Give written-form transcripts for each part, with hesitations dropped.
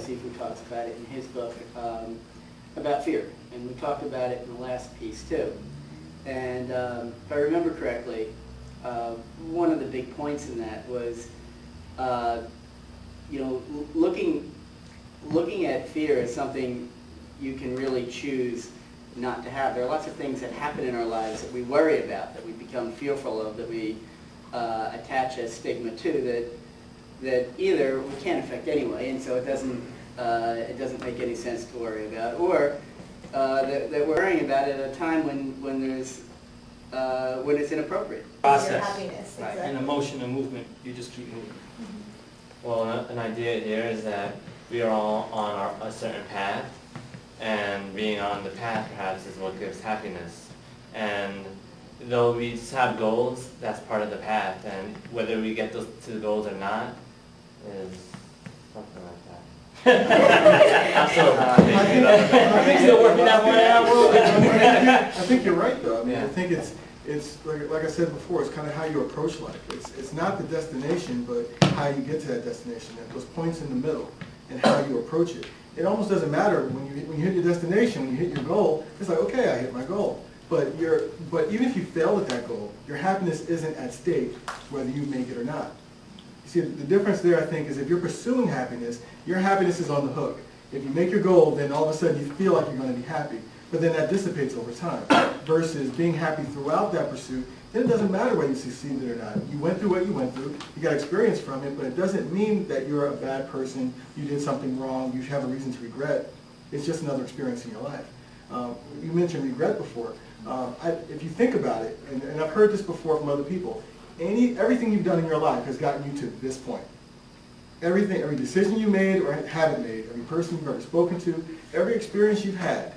Sifu talks about it in his book, about fear. And we talked about it in the last piece too. And if I remember correctly, one of the big points in that was, you know, looking at fear as something you can really choose not to have. There are lots of things that happen in our lives that we worry about, that we become fearful of, that we attach a stigma to, that either we can't affect anyway, and so it doesn't make any sense to worry about, or that we're worrying about it at a time when it's inappropriate. Process. Your happiness. Right. Exactly. And emotion and movement, you just keep moving. Well, an idea here is that we are all on a certain path, and being on the path perhaps is what gives happiness. And though we just have goals, that's part of the path, and whether we get to the goals or not is something like that. I'm so I think still working that one out. I think you're right, though. I mean, Yeah. I think it's like I said before, it's kind of how you approach life. It's not the destination, but how you get to that destination, and those points in the middle, and how you approach it. It almost doesn't matter when you hit your destination, when you hit your goal. It's like, okay, I hit my goal. But even if you fail at that goal, your happiness isn't at stake whether you make it or not. You see, the difference there, I think, is if you're pursuing happiness, your happiness is on the hook. If you make your goal, then all of a sudden you feel like you're going to be happy. But then that dissipates over time. Versus being happy throughout that pursuit, then it doesn't matter whether you succeeded or not. You went through what you went through, you got experience from it, but it doesn't mean that you're a bad person, you did something wrong, you have a reason to regret. It's just another experience in your life. You mentioned regret before. If you think about it, and I've heard this before from other people, everything you've done in your life has gotten you to this point. Every decision you made or haven't made, every person you've ever spoken to, every experience you've had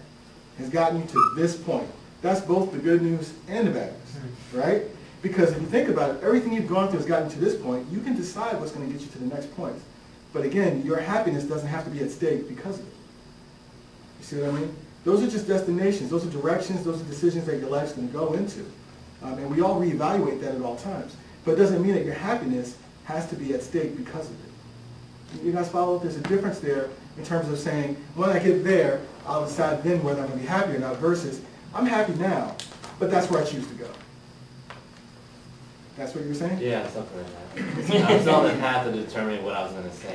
has gotten you to this point. That's both the good news and the bad news, right? Because if you think about it, everything you've gone through has gotten you to this point. You can decide what's going to get you to the next point. But again, your happiness doesn't have to be at stake because of it. You see what I mean? Those are just destinations. Those are directions. Those are decisions that your life's going to go into. And we all reevaluate that at all times. But it doesn't mean that your happiness has to be at stake because of it. You guys follow? There's a difference there in terms of saying, when I get there, I'll decide then whether I'm going to be happy or not, versus, I'm happy now, but that's where I choose to go. That's what you were saying? Yeah, something like that. I was on the path of determining what I was going to say.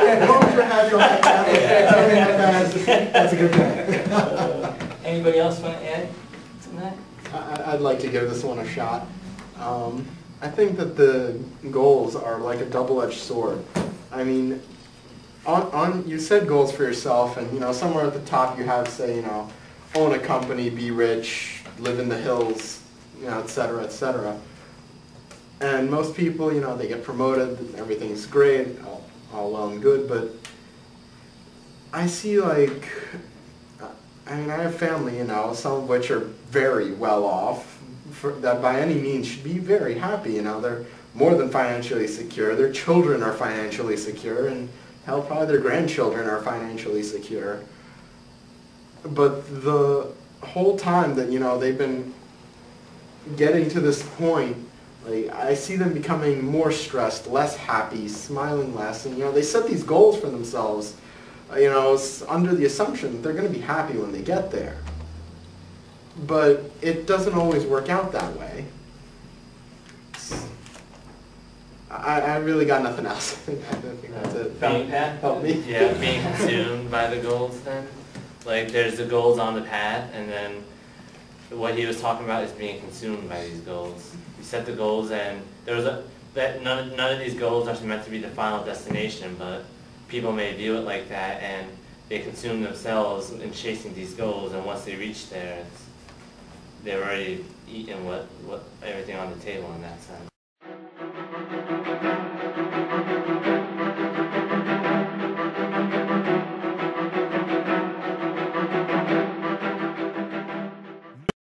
As long as you're happy on that path, that's a good thing. Anybody else want to add to that? I'd like to give this one a shot. I think that the goals are like a double-edged sword. I mean, you set goals for yourself, and somewhere at the top you have, say, own a company, be rich, live in the hills, et cetera, et cetera. And most people, they get promoted, everything's great, all well and good, but I see, like, I have family, some of which are very well off, that by any means should be very happy, they're more than financially secure, their children are financially secure, and hell, probably their grandchildren are financially secure. But the whole time that, they've been getting to this point, like, I see them becoming more stressed, less happy, smiling less, and, they set these goals for themselves, under the assumption that they're going to be happy when they get there. But it doesn't always work out that way. I really got nothing else. I think that's it. Help me. Yeah, being consumed by the goals then. Like, there's the goals on the path, and then what he was talking about is being consumed by these goals. You set the goals, and none of these goals are meant to be the final destination, but people may view it like that, and they consume themselves in chasing these goals, and once they reach there, they've already eaten everything on the table in that sense.